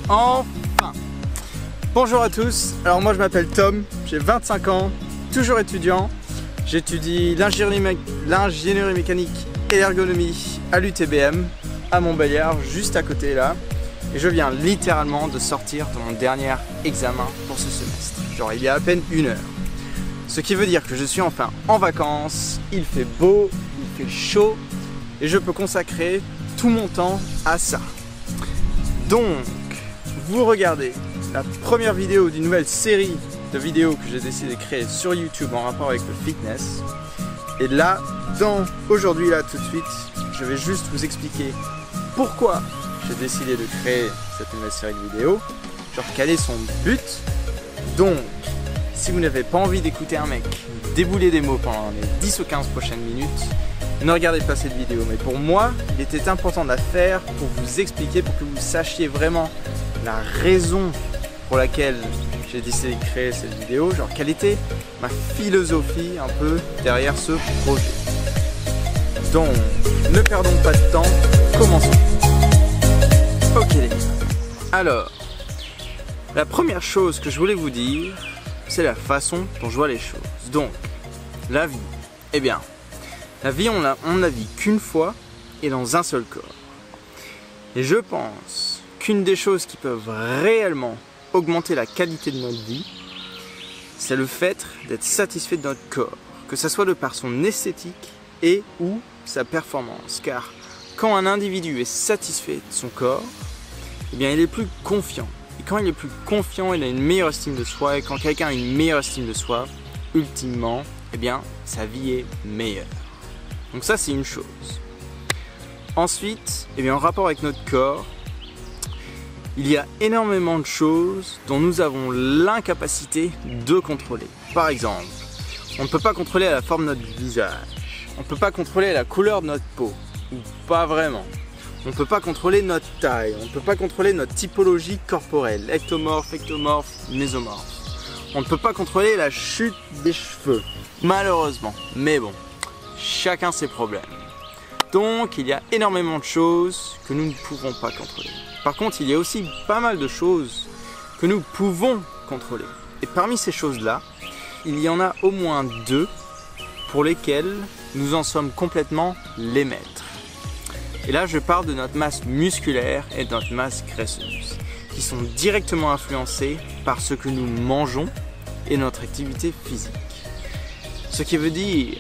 Enfin! Bonjour à tous, alors moi je m'appelle Tom, j'ai 25 ans, toujours étudiant. J'étudie l'ingénierie mécanique et l'ergonomie à l'UTBM, à Montbéliard, juste à côté là. Et je viens littéralement de sortir de mon dernier examen pour ce semestre. Genre il y a à peine 1 heure. Ce qui veut dire que je suis enfin en vacances, il fait beau, il fait chaud, et je peux consacrer tout mon temps à ça. Donc, vous regardez la première vidéo d'une nouvelle série de vidéos que j'ai décidé de créer sur YouTube en rapport avec le fitness. Et là, aujourd'hui, là, tout de suite, je vais juste vous expliquer pourquoi j'ai décidé de créer cette nouvelle série de vidéos. Genre, quel est son but. Donc, si vous n'avez pas envie d'écouter un mec débouler des mots pendant les 10 ou 15 prochaines minutes, ne regardez pas cette vidéo. Mais pour moi, il était important de la faire pour vous expliquer, pour que vous sachiez vraiment la raison pour laquelle j'ai décidé de créer cette vidéo, genre quelle était ma philosophie un peu derrière ce projet. Donc, ne perdons pas de temps, commençons. Ok les gars, alors, la première chose que je voulais vous dire, c'est la façon dont je vois les choses. Donc, la vie, eh bien, la vie on la vit qu'une fois et dans un seul corps. Et je pense qu'une des choses qui peuvent réellement augmenter la qualité de notre vie, c'est le fait d'être satisfait de notre corps, que ce soit de par son esthétique et ou sa performance. Car quand un individu est satisfait de son corps, eh bien il est plus confiant. Et quand il est plus confiant, il a une meilleure estime de soi. Et quand quelqu'un a une meilleure estime de soi, ultimement, eh bien sa vie est meilleure. Donc ça c'est une chose. Ensuite, eh bien, en rapport avec notre corps, il y a énormément de choses dont nous avons l'incapacité de contrôler. Par exemple, on ne peut pas contrôler la forme de notre visage. On ne peut pas contrôler la couleur de notre peau. Ou pas vraiment. On ne peut pas contrôler notre taille. On ne peut pas contrôler notre typologie corporelle. Ectomorphe, mésomorphe. On ne peut pas contrôler la chute des cheveux. Malheureusement. Mais bon, chacun ses problèmes. Donc, il y a énormément de choses que nous ne pouvons pas contrôler. Par contre, il y a aussi pas mal de choses que nous pouvons contrôler. Et parmi ces choses-là, il y en a au moins 2 pour lesquelles nous en sommes complètement les maîtres. Et là, je parle de notre masse musculaire et de notre masse graisseuse, qui sont directement influencées par ce que nous mangeons et notre activité physique. Ce qui veut dire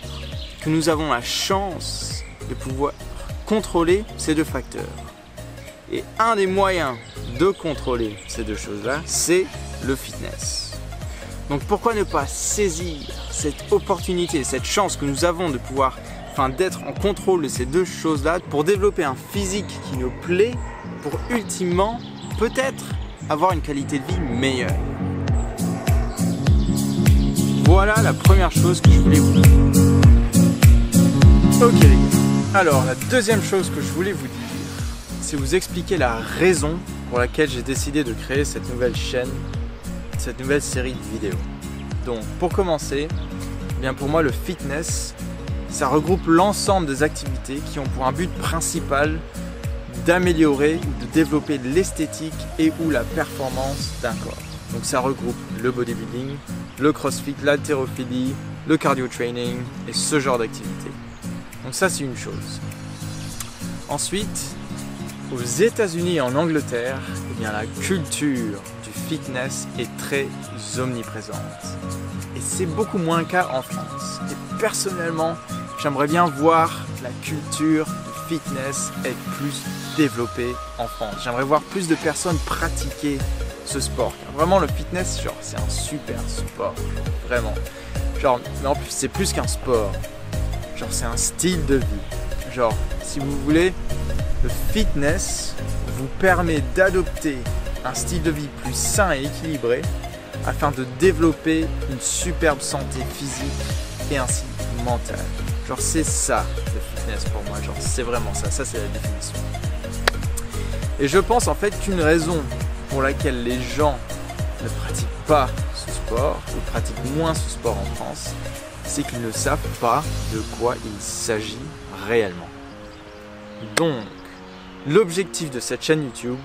que nous avons la chance de pouvoir contrôler ces 2 facteurs. Et un des moyens de contrôler ces 2 choses-là, c'est le fitness. Donc pourquoi ne pas saisir cette opportunité, cette chance que nous avons de pouvoir, d'être en contrôle de ces 2 choses-là pour développer un physique qui nous plaît, pour ultimement, peut-être, avoir une qualité de vie meilleure. Voilà la première chose que je voulais vous dire. Ok les gars, alors la deuxième chose que je voulais vous dire, c'est vous expliquer la raison pour laquelle j'ai décidé de créer cette nouvelle chaîne, cette nouvelle série de vidéos. Donc pour commencer, eh bien pour moi le fitness, ça regroupe l'ensemble des activités qui ont pour un but principal d'améliorer ou de développer l'esthétique et ou la performance d'un corps. Donc ça regroupe le bodybuilding, le crossfit, l'haltérophilie, le cardio training et ce genre d'activités. Donc ça c'est une chose. Ensuite, aux États-Unis et en Angleterre, eh bien, la culture du fitness est très omniprésente. Et c'est beaucoup moins le cas en France. Et personnellement, j'aimerais bien voir la culture du fitness être plus développée en France. J'aimerais voir plus de personnes pratiquer ce sport. Car vraiment, le fitness, genre, c'est un super sport. Vraiment. Genre, mais en plus, c'est plus qu'un sport. Genre, c'est un style de vie. Genre, si vous voulez, le fitness vous permet d'adopter un style de vie plus sain et équilibré afin de développer une superbe santé physique et ainsi mentale. Genre c'est ça le fitness pour moi, genre c'est vraiment ça, ça c'est la définition. Et je pense en fait qu'une raison pour laquelle les gens ne pratiquent pas ce sport ou pratiquent moins ce sport en France, c'est qu'ils ne savent pas de quoi il s'agit réellement. Donc, l'objectif de cette chaîne YouTube,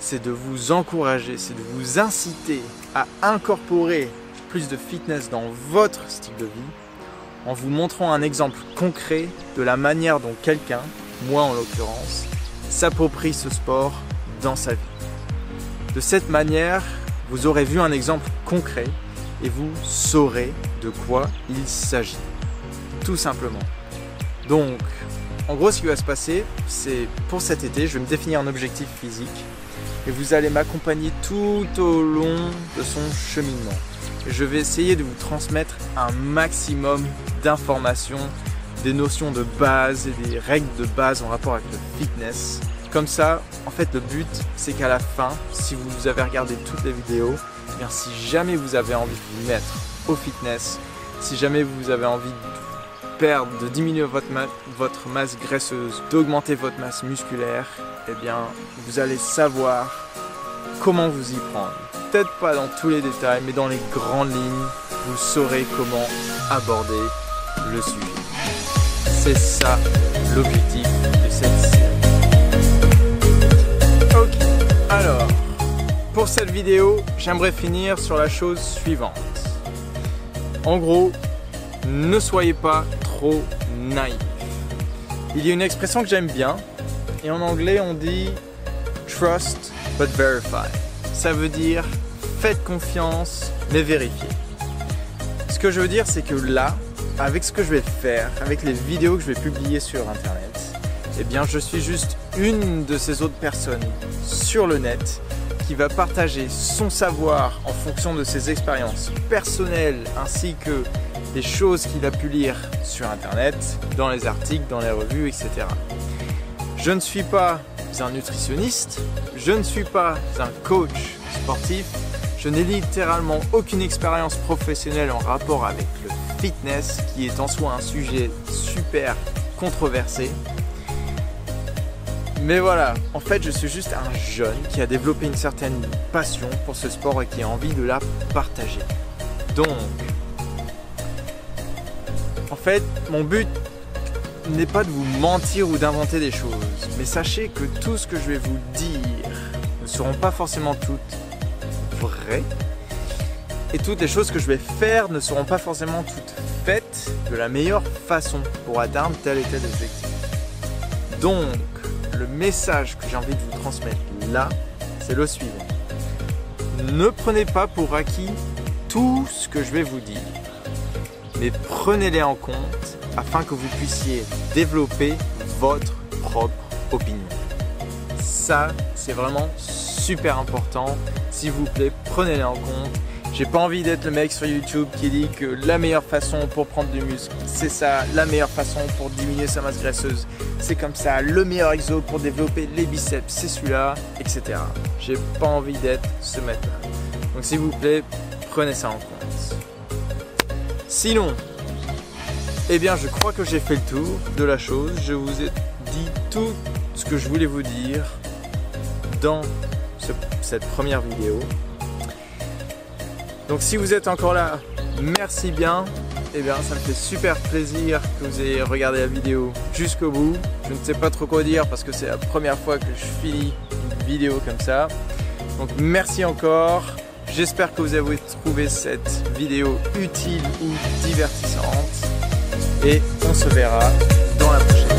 c'est de vous encourager, c'est de vous inciter à incorporer plus de fitness dans votre style de vie en vous montrant un exemple concret de la manière dont quelqu'un, moi en l'occurrence, s'approprie ce sport dans sa vie. De cette manière, vous aurez vu un exemple concret et vous saurez de quoi il s'agit. Tout simplement. Donc, en gros, ce qui va se passer, c'est pour cet été, je vais me définir un objectif physique et vous allez m'accompagner tout au long de son cheminement. Et je vais essayer de vous transmettre un maximum d'informations, des notions de base et des règles de base en rapport avec le fitness. Comme ça, en fait, le but, c'est qu'à la fin, si vous avez regardé toutes les vidéos, eh bien, si jamais vous avez envie de vous mettre au fitness, si jamais vous avez envie de perdre, de diminuer votre masse graisseuse, d'augmenter votre masse musculaire, eh bien, vous allez savoir comment vous y prendre. Peut-être pas dans tous les détails, mais dans les grandes lignes, vous saurez comment aborder le sujet. C'est ça l'objectif de cette série. Ok, alors, pour cette vidéo, j'aimerais finir sur la chose suivante. En gros, ne soyez pas trop naïf. Il y a une expression que j'aime bien, et en anglais on dit « trust but verify ». Ça veut dire « faites confiance, mais vérifiez ». Ce que je veux dire, c'est que là, avec ce que je vais faire, avec les vidéos que je vais publier sur Internet, eh bien, je suis juste une de ces autres personnes sur le net qui va partager son savoir en fonction de ses expériences personnelles ainsi que des choses qu'il a pu lire sur Internet, dans les articles, dans les revues, etc. Je ne suis pas un nutritionniste, je ne suis pas un coach sportif, je n'ai littéralement aucune expérience professionnelle en rapport avec le fitness, qui est en soi un sujet super controversé. Mais voilà, en fait, je suis juste un jeune qui a développé une certaine passion pour ce sport et qui a envie de la partager. Donc, en fait, mon but n'est pas de vous mentir ou d'inventer des choses, mais sachez que tout ce que je vais vous dire ne seront pas forcément toutes vraies, et toutes les choses que je vais faire ne seront pas forcément toutes faites de la meilleure façon pour atteindre tel et tel objectif. Donc, le message que j'ai envie de vous transmettre là, c'est le suivant. Ne prenez pas pour acquis tout ce que je vais vous dire, mais prenez-les en compte afin que vous puissiez développer votre propre opinion. Ça, c'est vraiment super important. S'il vous plaît, prenez-les en compte. J'ai pas envie d'être le mec sur YouTube qui dit que la meilleure façon pour prendre du muscle, c'est ça, la meilleure façon pour diminuer sa masse graisseuse, c'est comme ça, le meilleur exo pour développer les biceps, c'est celui-là, etc. J'ai pas envie d'être ce mec-là. Donc s'il vous plaît, prenez ça en compte. Sinon, eh bien je crois que j'ai fait le tour de la chose. Je vous ai dit tout ce que je voulais vous dire dans cette première vidéo. Donc si vous êtes encore là, merci bien. Eh bien ça me fait super plaisir que vous ayez regardé la vidéo jusqu'au bout. Je ne sais pas trop quoi dire parce que c'est la première fois que je finis une vidéo comme ça. Donc merci encore. J'espère que vous avez trouvé cette vidéo utile ou divertissante. Et on se verra dans la prochaine.